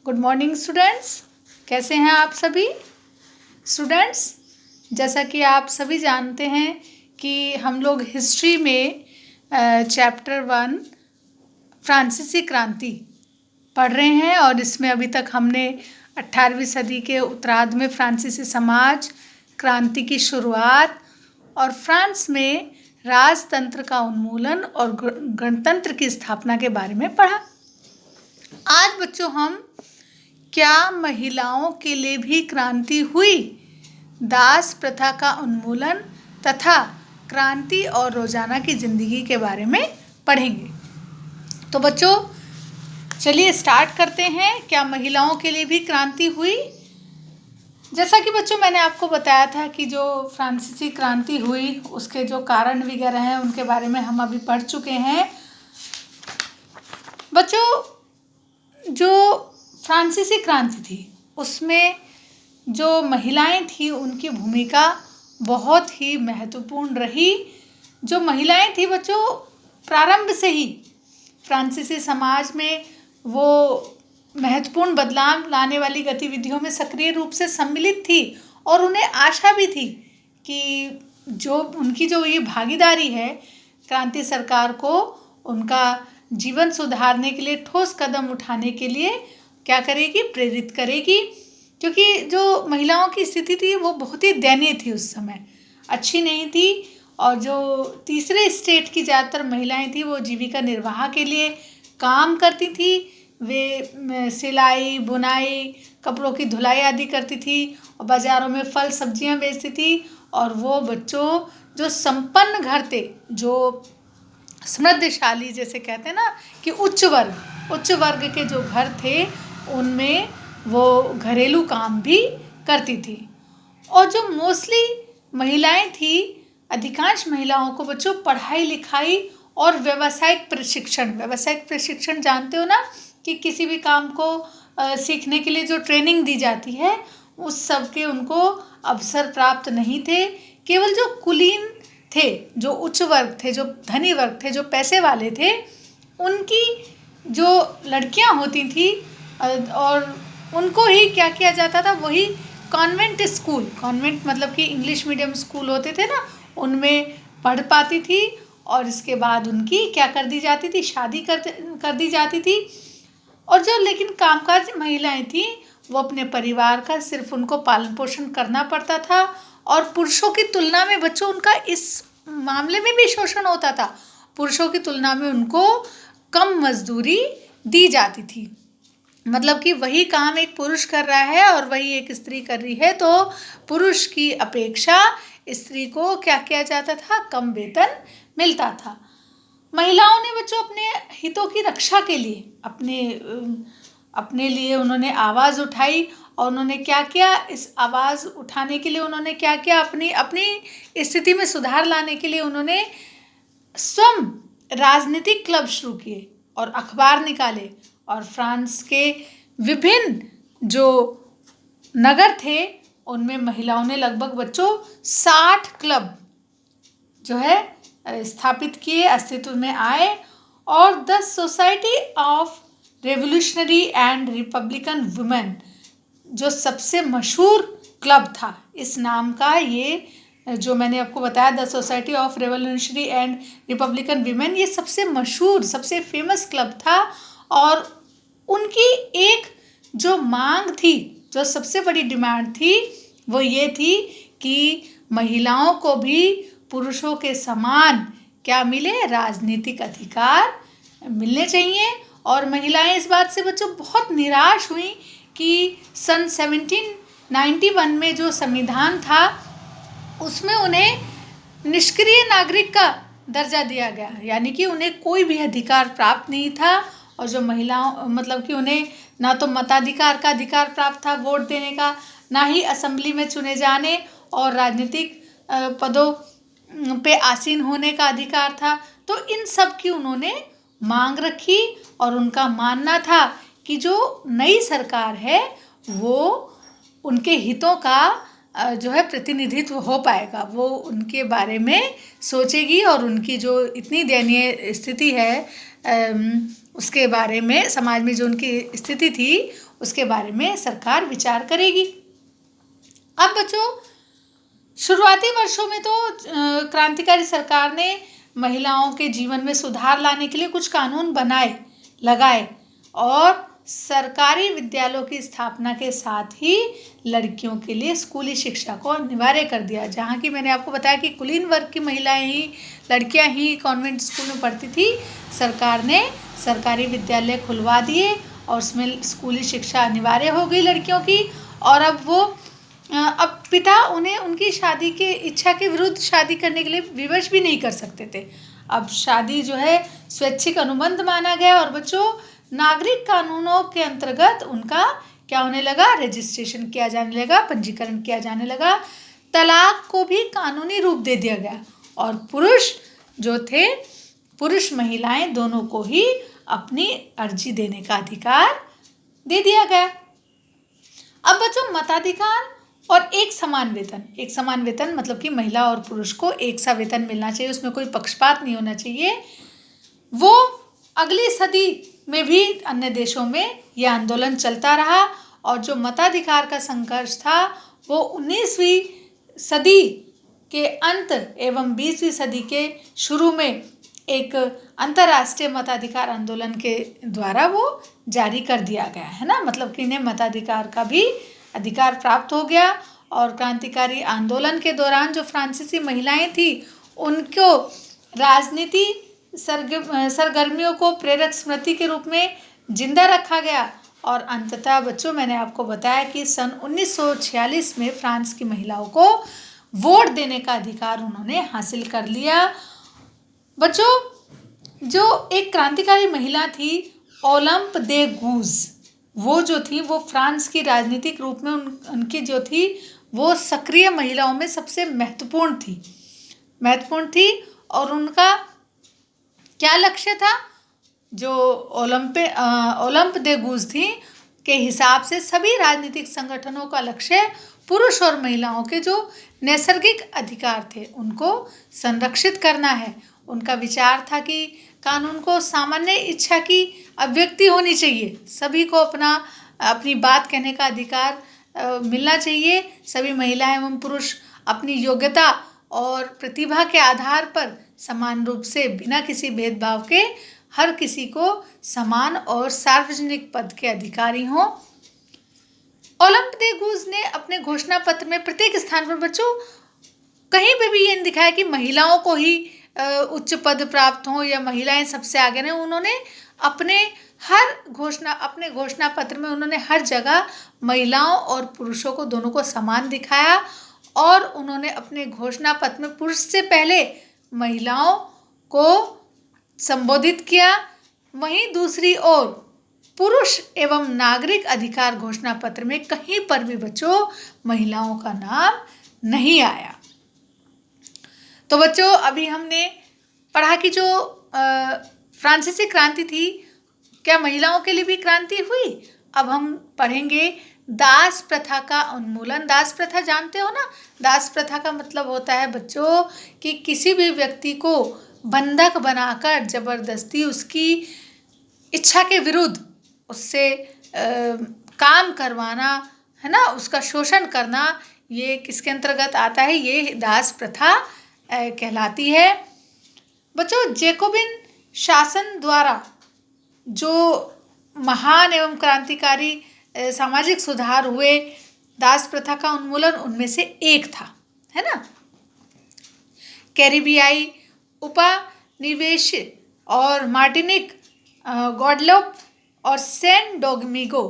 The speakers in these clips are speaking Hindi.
Good morning students. कैसे हैं आप सभी स्टूडेंट्स? जैसा कि आप सभी जानते हैं कि हम लोग हिस्ट्री में चैप्टर 1 फ्रांसीसी क्रांति पढ़ रहे हैं और इसमें अभी तक हमने 18वीं सदी के उत्तरार्ध में फ्रांसीसी समाज, क्रांति की शुरुआत और फ्रांस में राजतंत्र का उन्मूलन और गणतंत्र की स्थापना के बारे में पढ़ा। आज बच्चों हम क्या महिलाओं के लिए भी क्रांति हुई, दास प्रथा का उन्मूलन तथा क्रांति और रोजाना की जिंदगी के बारे में पढ़ेंगे। तो बच्चों चलिए स्टार्ट करते हैं। क्या महिलाओं के लिए भी क्रांति हुई? जैसा कि बच्चों मैंने आपको बताया था कि जो फ्रांसीसी क्रांति हुई उसके जो कारण वगैरह हैं उनके बारे में हम अभी पढ़ चुके हैं। बच्चों जो फ्रांसीसी क्रांति थी उसमें जो महिलाएं थी उनकी भूमिका बहुत ही महत्वपूर्ण रही। जो महिलाएं थी बच्चों प्रारंभ से ही फ्रांसीसी समाज में वो महत्वपूर्ण बदलाव लाने वाली गतिविधियों में सक्रिय रूप से सम्मिलित थी और उन्हें आशा भी थी कि जो उनकी जो ये भागीदारी है क्रांति सरकार को उनका जीवन सुधारने के लिए ठोस कदम उठाने के लिए क्या करेगी, प्रेरित करेगी। क्योंकि जो महिलाओं की स्थिति थी वो बहुत ही दयनीय थी, उस समय अच्छी नहीं थी। और जो तीसरे स्टेट की ज़्यादातर महिलाएं थी वो जीविका निर्वाह के लिए काम करती थी। वे सिलाई, बुनाई, कपड़ों की धुलाई आदि करती थी और बाज़ारों में फल सब्जियां बेचती थी। और वो बच्चों जो संपन्न घर थे, जो समृद्धशाली जैसे कहते हैं ना कि उच्च वर्ग के जो घर थे उनमें वो घरेलू काम भी करती थी। और जो मोस्टली महिलाएं थी, अधिकांश महिलाओं को बच्चों पढ़ाई लिखाई और व्यावसायिक प्रशिक्षण जानते हो ना कि किसी भी काम को सीखने के लिए जो ट्रेनिंग दी जाती है उस सब के उनको अवसर प्राप्त नहीं थे। केवल जो कुलीन थे, जो उच्च वर्ग थे, जो धनी वर्ग थे, जो पैसे वाले थे, उनकी जो लड़कियां होती थी और उनको ही क्या किया जाता था, वही कॉन्वेंट मतलब कि इंग्लिश मीडियम स्कूल होते थे ना, उनमें पढ़ पाती थी। और इसके बाद उनकी क्या कर दी जाती थी, शादी कर दी जाती थी। और जो लेकिन कामकाज महिलाएं थी वो अपने परिवार का सिर्फ उनको पालन पोषण करना पड़ता था और पुरुषों की तुलना में बच्चों उनका इस मामले में भी शोषण होता था। पुरुषों की तुलना में उनको कम मजदूरी दी जाती थी। मतलब कि वही काम एक पुरुष कर रहा है और वही एक स्त्री कर रही है तो पुरुष की अपेक्षा स्त्री को क्या किया जाता था, कम वेतन मिलता था। महिलाओं ने बच्चों अपने हितों की रक्षा के लिए अपने लिए उन्होंने आवाज़ उठाई और उन्होंने क्या किया, इस आवाज़ उठाने के लिए उन्होंने क्या किया, अपनी स्थिति में सुधार लाने के लिए उन्होंने स्वयं राजनीतिक क्लब शुरू किए और अखबार निकाले। और फ्रांस के विभिन्न जो नगर थे उनमें महिलाओं ने लगभग बच्चों 60 क्लब जो है स्थापित किए, अस्तित्व में आए। और the society of revolutionary and Republican women जो सबसे मशहूर क्लब था, इस नाम का ये जो मैंने आपको बताया the society of revolutionary and Republican women, ये सबसे मशहूर सबसे फेमस क्लब था। और उनकी एक जो मांग थी, जो सबसे बड़ी डिमांड थी, वो ये थी कि महिलाओं को भी पुरुषों के समान क्या मिले, राजनीतिक अधिकार मिलने चाहिए। और महिलाएं इस बात से बच्चों बहुत निराश हुई कि सन 1791 में जो संविधान था उसमें उन्हें निष्क्रिय नागरिक का दर्जा दिया गया, यानी कि उन्हें कोई भी अधिकार प्राप्त नहीं था। और जो महिलाओं मतलब कि उन्हें ना तो मताधिकार का अधिकार प्राप्त था, वोट देने का, ना ही असेंबली में चुने जाने और राजनीतिक पदों पे आसीन होने का अधिकार था। तो इन सब की उन्होंने मांग रखी और उनका मानना था कि जो नई सरकार है वो उनके हितों का जो है प्रतिनिधित्व हो पाएगा, वो उनके बारे में सोचेगी और उनकी जो इतनी दयनीय स्थिति है उसके बारे में, समाज में जो उनकी स्थिति थी उसके बारे में सरकार विचार करेगी। अब बच्चों, शुरुआती वर्षों में तो क्रांतिकारी सरकार ने महिलाओं के जीवन में सुधार लाने के लिए कुछ कानून लगाए और सरकारी विद्यालयों की स्थापना के साथ ही लड़कियों के लिए स्कूली शिक्षा को अनिवार्य कर दिया। जहाँ की मैंने आपको बताया कि कुलीन वर्ग की महिलाएं ही, लड़कियां ही कॉन्वेंट स्कूल में पढ़ती थी, सरकार ने सरकारी विद्यालय खुलवा दिए और उसमें स्कूली शिक्षा अनिवार्य हो गई लड़कियों की। और अब पिता उन्हें उनकी शादी के इच्छा के विरुद्ध शादी करने के लिए विवश भी नहीं कर सकते थे। अब शादी जो है स्वैच्छिक अनुबंध माना गया और बच्चों, नागरिक कानूनों के अंतर्गत उनका क्या होने लगा, रजिस्ट्रेशन किया जाने लगा, पंजीकरण किया जाने लगा। तलाक को भी कानूनी रूप दे दिया गया और पुरुष महिलाएं दोनों को ही अपनी अर्जी देने का अधिकार दे दिया गया। अब बच्चों, मताधिकार और एक समान वेतन मतलब कि महिला और पुरुष को एक सा वेतन मिलना चाहिए, उसमें कोई पक्षपात नहीं होना चाहिए। वो अगली सदी में भी अन्य देशों में यह आंदोलन चलता रहा और जो मताधिकार का संघर्ष था वो 19वीं सदी के अंत एवं 20वीं सदी के शुरू में एक अंतर्राष्ट्रीय मताधिकार आंदोलन के द्वारा वो जारी कर दिया गया है ना, मतलब कि इन्हें मताधिकार का भी अधिकार प्राप्त हो गया। और क्रांतिकारी आंदोलन के दौरान जो फ्रांसीसी महिलाएं थी उनको राजनीति सरगर्मियों को प्रेरक स्मृति के रूप में जिंदा रखा गया और अंततः बच्चों, मैंने आपको बताया कि सन 1946 में फ्रांस की महिलाओं को वोट देने का अधिकार उन्होंने हासिल कर लिया। बच्चों, जो एक क्रांतिकारी महिला थी ओलंप दे गूज, वो जो थी वो फ्रांस की राजनीतिक रूप में उनकी जो थी वो सक्रिय महिलाओं में सबसे महत्वपूर्ण थी। और उनका क्या लक्ष्य था, जो ओलंप दे गूज थी के हिसाब से सभी राजनीतिक संगठनों का लक्ष्य पुरुष और महिलाओं के जो नैसर्गिक अधिकार थे उनको संरक्षित करना है। उनका विचार था कि कानून को सामान्य इच्छा की अभिव्यक्ति होनी चाहिए, सभी को अपनी बात कहने का अधिकार मिलना चाहिए। सभी महिलाएं एवं पुरुष अपनी योग्यता और प्रतिभा के आधार पर समान रूप से बिना किसी भेदभाव के हर किसी को समान और सार्वजनिक पद के अधिकारी हों। ओलंप दे गूज ने अपने घोषणा पत्र में प्रत्येक स्थान पर बच्चों कहीं पे भी ये नहीं दिखाया कि महिलाओं को ही उच्च पद प्राप्त हो या महिलाएं सबसे आगे रहें। उन्होंने अपने घोषणा पत्र में उन्होंने हर जगह महिलाओं और पुरुषों को दोनों को समान दिखाया और उन्होंने अपने घोषणा पत्र में पुरुष से पहले महिलाओं को संबोधित किया। वहीं दूसरी ओर पुरुष एवं नागरिक अधिकार घोषणा पत्र में कहीं पर भी बच्चों महिलाओं का नाम नहीं आया। तो बच्चों, अभी हमने पढ़ा कि जो फ्रांसीसी क्रांति थी, क्या महिलाओं के लिए भी क्रांति हुई। अब हम पढ़ेंगे दास प्रथा का उन्मूलन। दास प्रथा जानते हो ना, दास प्रथा का मतलब होता है बच्चों कि किसी भी व्यक्ति को बंधक बनाकर जबरदस्ती उसकी इच्छा के विरुद्ध उससे काम करवाना, है ना, उसका शोषण करना, ये किसके अंतर्गत आता है, ये दास प्रथा कहलाती है। बच्चों, जैकोबिन शासन द्वारा जो महान एवं क्रांतिकारी सामाजिक सुधार हुए, दास प्रथा का उन्मूलन उनमें से एक था, है ना। कैरिबियाई उपनिवेश और मार्टिनिक, गॉडलोप और सैन डोमिंगो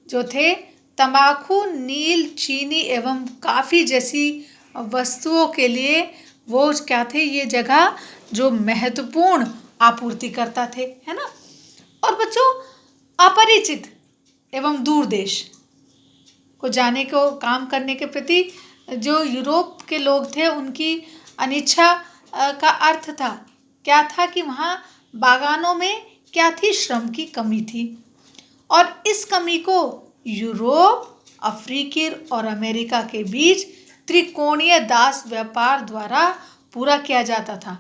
जो थे, तंबाकू, नील, चीनी एवं कॉफी जैसी वस्तुओं के लिए वो क्या थे, ये जगह जो महत्वपूर्ण आपूर्ति करता थे, है ना। और बच्चों, अपरिचित एवं दूर देश को जाने को काम करने के प्रति जो यूरोप के लोग थे उनकी अनिच्छा का अर्थ था क्या था कि वहाँ बागानों में क्या थी, श्रम की कमी थी और इस कमी को यूरोप, अफ्रीकी और अमेरिका के बीच त्रिकोणीय दास व्यापार द्वारा पूरा किया जाता था।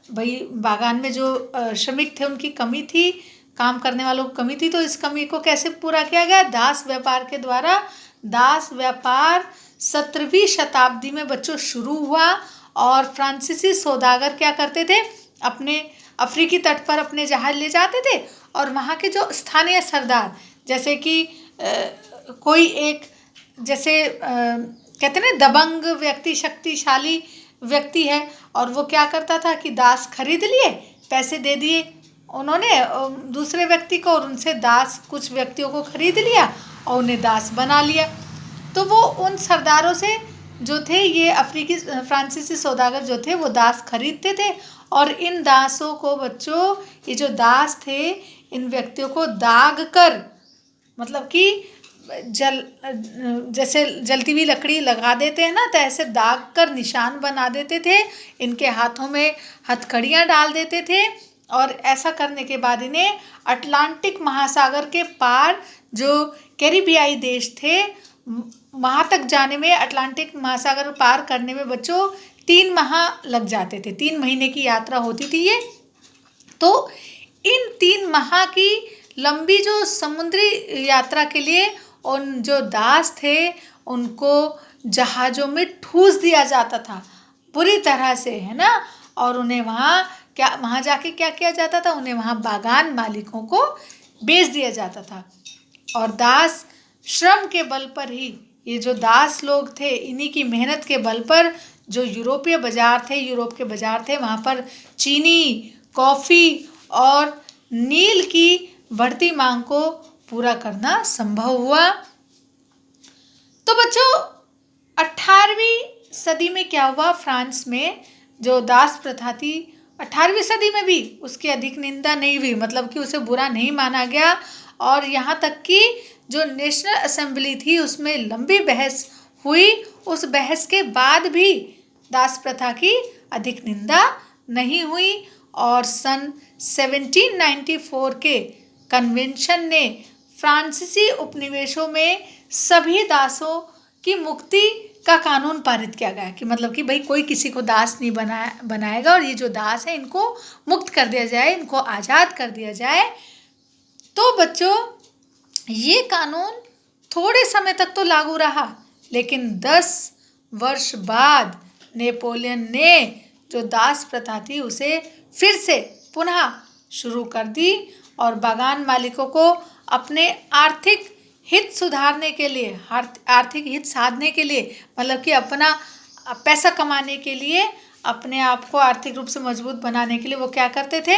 भाई बागान में जो श्रमिक थे उनकी कमी थी, काम करने वालों की कमी थी। तो इस कमी को कैसे पूरा किया गया? दास व्यापार के द्वारा। दास व्यापार 17वीं शताब्दी में बच्चों शुरू हुआ और फ्रांसीसी सौदागर क्या करते थे? अपने अफ्रीकी तट पर अपने जहाज ले जाते थे और वहाँ के जो स्थानीय सरदार, जैसे कि कोई एक, जैसे कहते हैं ना दबंग व्यक्ति, शक्तिशाली व्यक्ति है, और वो क्या करता था कि दास खरीद लिए, पैसे दे दिए उन्होंने दूसरे व्यक्ति को, और उनसे दास कुछ व्यक्तियों को खरीद लिया और उन्हें दास बना लिया। तो वो उन सरदारों से जो थे, ये अफ्रीकी फ्रांसीसी सौदागर जो थे, वो दास खरीदते थे और इन दासों को बच्चों, ये जो दास थे, इन व्यक्तियों को दाग कर, मतलब कि जैसे जलती हुई लकड़ी लगा देते हैं ना, तो ऐसे दाग कर निशान बना देते थे। इनके हाथों में हथकड़ियाँ डाल देते थे और ऐसा करने के बाद इन्हें अटलांटिक महासागर के पार जो कैरिबियाई देश थे वहाँ तक जाने में, अटलांटिक महासागर पार करने में बच्चों 3 माह लग जाते थे। 3 महीने की यात्रा होती थी ये। तो इन 3 माह की लंबी जो समुद्री यात्रा के लिए उन जो दास थे उनको जहाज़ों में ठूस दिया जाता था बुरी तरह से, है ना। और उन्हें वहाँ जाके क्या किया जाता था? उन्हें वहाँ बागान मालिकों को बेच दिया जाता था। और दास श्रम के बल पर ही, ये जो दास लोग थे, इन्हीं की मेहनत के बल पर जो यूरोप के बाजार थे, वहाँ पर चीनी, कॉफ़ी और नील की बढ़ती मांग को पूरा करना संभव हुआ। तो बच्चों 18वीं सदी में क्या हुआ? फ्रांस में जो दास प्रथा थी, 18वीं सदी में भी उसकी अधिक निंदा नहीं हुई, मतलब कि उसे बुरा नहीं माना गया। और यहाँ तक कि जो नेशनल असेंबली थी उसमें लंबी बहस हुई, उस बहस के बाद भी दास प्रथा की अधिक निंदा नहीं हुई। और सन 1794 के कन्वेंशन ने फ्रांसीसी उपनिवेशों में सभी दासों की मुक्ति का कानून पारित किया गया कि मतलब कि भाई कोई किसी को दास नहीं बनाएगा और ये जो दास है इनको मुक्त कर दिया जाए, इनको आज़ाद कर दिया जाए। तो बच्चों ये कानून थोड़े समय तक तो लागू रहा, लेकिन 10 वर्ष बाद नेपोलियन ने जो दास प्रथा थी उसे फिर से पुनः शुरू कर दी और बागान मालिकों को अपने आर्थिक हित सुधारने के लिए, आर्थिक हित साधने के लिए, मतलब कि अपना पैसा कमाने के लिए, अपने आप को आर्थिक रूप से मजबूत बनाने के लिए वो क्या करते थे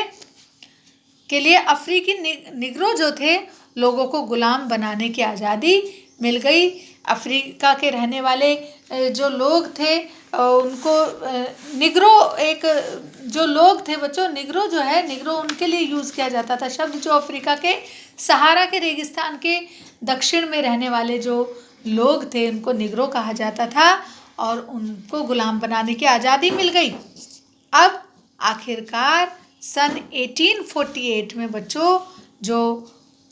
के लिए अफ्रीकी निग्रो जो थे लोगों को गुलाम बनाने की आज़ादी मिल गई। अफ्रीका के रहने वाले जो लोग थे उनको निग्रो, एक जो लोग थे बच्चों, निग्रो जो है, निग्रो उनके लिए यूज़ किया जाता था शब्द, जो अफ्रीका के सहारा के रेगिस्तान के दक्षिण में रहने वाले जो लोग थे उनको निग्रो कहा जाता था और उनको गुलाम बनाने की आज़ादी मिल गई। अब आखिरकार सन 1848 में बच्चों जो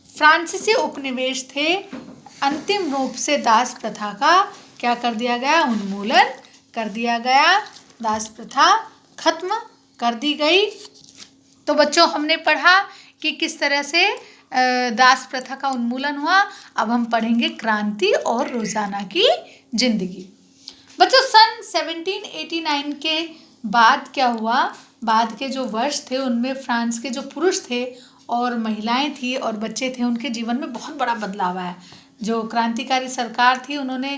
फ्रांसीसी उपनिवेश थे, अंतिम रूप से दास प्रथा का क्या कर दिया गया? उन्मूलन कर दिया गया। दास प्रथा खत्म कर दी गई। तो बच्चों हमने पढ़ा कि किस तरह से दास प्रथा का उन्मूलन हुआ। अब हम पढ़ेंगे क्रांति और रोजाना की जिंदगी। बच्चों सन 1789 के बाद क्या हुआ? बाद के जो वर्ष थे उनमें फ्रांस के जो पुरुष थे और महिलाएं थी और बच्चे थे, उनके जीवन में बहुत बड़ा बदलाव आया। जो क्रांतिकारी सरकार थी उन्होंने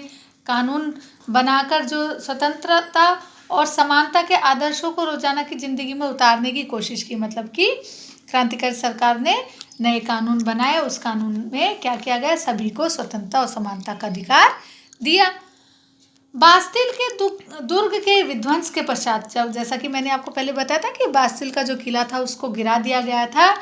कानून बनाकर जो स्वतंत्रता और समानता के आदर्शों को रोजाना की ज़िंदगी में उतारने की कोशिश की। मतलब कि क्रांतिकारी सरकार ने नए कानून बनाए, उस कानून में क्या किया गया? सभी को स्वतंत्रता और समानता का अधिकार दिया। बास्तिल के दुर्ग के विध्वंस के पश्चात, जब जैसा कि मैंने आपको पहले बताया था कि बास्तिल का जो किला था उसको गिरा दिया गया था,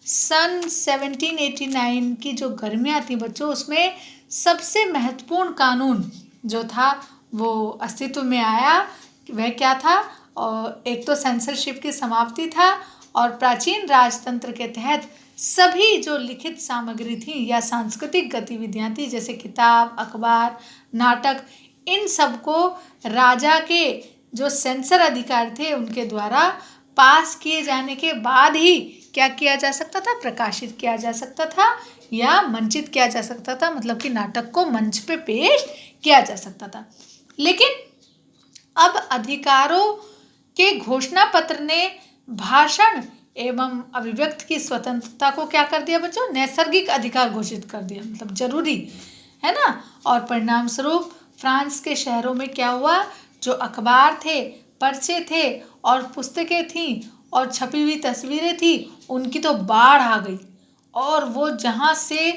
सन 1789 की जो गर्मियाँ थी बच्चों, उसमें सबसे महत्वपूर्ण कानून जो था वो अस्तित्व में आया। वह क्या था? और एक तो सेंसरशिप की समाप्ति था और प्राचीन राजतंत्र के तहत सभी जो लिखित सामग्री थी या सांस्कृतिक गतिविधियां थी, जैसे किताब, अखबार, नाटक, इन सबको राजा के जो सेंसर अधिकारी थे उनके द्वारा पास किए जाने के बाद ही क्या किया जा सकता था, प्रकाशित किया जा सकता था या मंचित किया जा सकता था, मतलब कि नाटक को मंच पे पेश किया जा सकता था। लेकिन अब अधिकारों के घोषणा पत्र ने भाषण एवं अभिव्यक्ति की स्वतंत्रता को क्या कर दिया बच्चों, नैसर्गिक अधिकार घोषित कर दिया, मतलब जरूरी है ना। और परिणाम स्वरूप फ्रांस के शहरों में क्या हुआ, जो अखबार थे, पर्चे थे और पुस्तकें थीं और छपी हुई तस्वीरें थी, उनकी तो बाढ़ आ गई और वो जहाँ से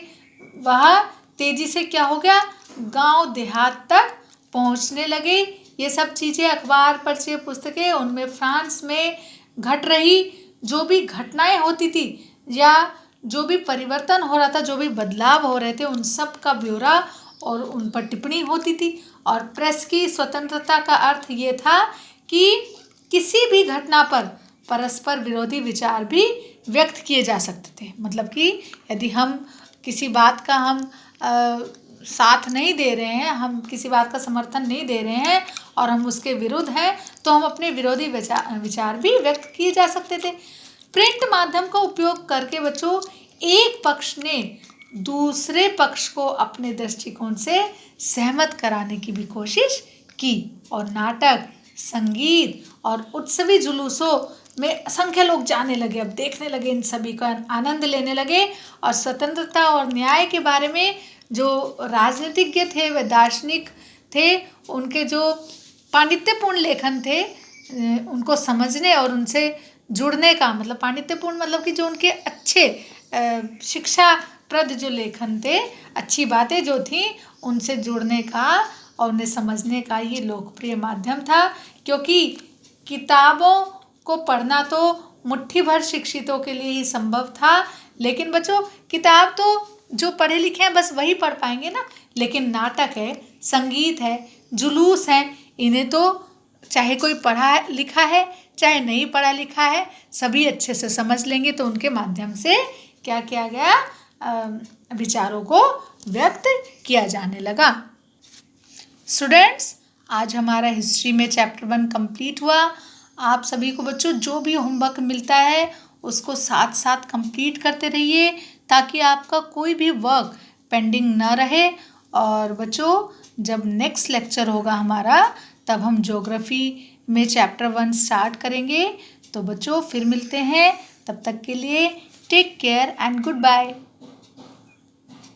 वह तेजी से क्या हो गया, गांव देहात तक पहुंचने लगे। ये सब चीज़ें, अखबार, पर्चे, पुस्तकें, उनमें फ्रांस में घट रही जो भी घटनाएं होती थी या जो भी परिवर्तन हो रहा था, जो भी बदलाव हो रहे थे, उन सब का ब्यौरा और उन पर टिप्पणी होती थी। और प्रेस की स्वतंत्रता का अर्थ ये था कि किसी भी घटना पर परस्पर विरोधी विचार भी व्यक्त किए जा सकते थे। मतलब कि यदि हम किसी बात का हम साथ नहीं दे रहे हैं, हम किसी बात का समर्थन नहीं दे रहे हैं और हम उसके विरुद्ध हैं, तो हम अपने विरोधी विचार भी व्यक्त किए जा सकते थे। प्रिंट माध्यम का उपयोग करके बच्चों एक पक्ष ने दूसरे पक्ष को अपने दृष्टिकोण से सहमत कराने की भी कोशिश की और नाटक, संगीत और उत्सवी जुलूसों में असंख्य लोग जाने लगे, अब देखने लगे, इन सभी का आनंद लेने लगे। और स्वतंत्रता और न्याय के बारे में जो राजनीतिज्ञ थे, वे दार्शनिक थे, उनके जो पांडित्यपूर्ण लेखन थे, उनको समझने और उनसे जुड़ने का, मतलब पांडित्यपूर्ण मतलब कि जो उनके अच्छे शिक्षाप्रद जो लेखन थे, अच्छी बातें जो थी, उनसे जुड़ने का और उन्हें समझने का ये लोकप्रिय माध्यम था। क्योंकि किताबों को पढ़ना तो मुट्ठी भर शिक्षितों के लिए ही संभव था, लेकिन बच्चों किताब तो जो पढ़े लिखे हैं बस वही पढ़ पाएंगे ना, लेकिन नाटक है, संगीत है, जुलूस है, इन्हें तो चाहे कोई पढ़ा लिखा है चाहे नहीं पढ़ा लिखा है, सभी अच्छे से समझ लेंगे। तो उनके माध्यम से क्या किया गया, विचारों को व्यक्त किया जाने लगा। स्टूडेंट्स, आज हमारा हिस्ट्री में चैप्टर 1 कंप्लीट हुआ। आप सभी को बच्चों जो भी होमवर्क मिलता है उसको साथ साथ कंप्लीट करते रहिए, ताकि आपका कोई भी वर्क पेंडिंग ना रहे। और बच्चों जब नेक्स्ट लेक्चर होगा हमारा, तब हम ज्योग्राफी में चैप्टर 1 स्टार्ट करेंगे। तो बच्चों फिर मिलते हैं, तब तक के लिए take care and good bye.